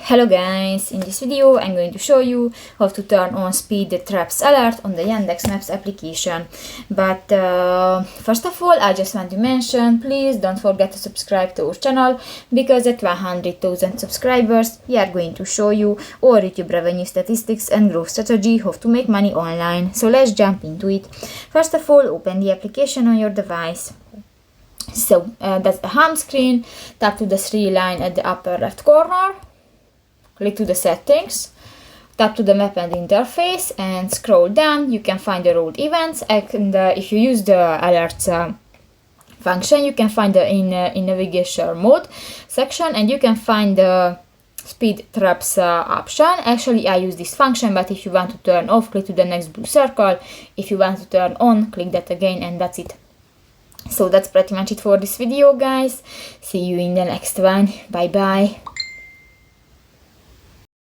Hello guys, in this video I'm going to show you how to turn on speed traps alert on the Yandex Maps application. But first of all, I just want to mention, please don't forget to subscribe to our channel, because at 100,000 subscribers we are going to show you our YouTube revenue statistics and growth strategy, how to make money online. So let's jump into it. First of all, open the application on your device. So that's the home screen. Tap to the three line at the upper left corner. Click to the settings, tap to the map and interface, and scroll down. You can find the road events, and if you use the alerts function, you can find the in navigation mode section, and you can find the speed traps option. Actually, I use this function, but if you want to turn off, click to the next blue circle. If you want to turn on, click that again, and that's it. So that's pretty much it for this video, guys. See you in the next one. Bye bye.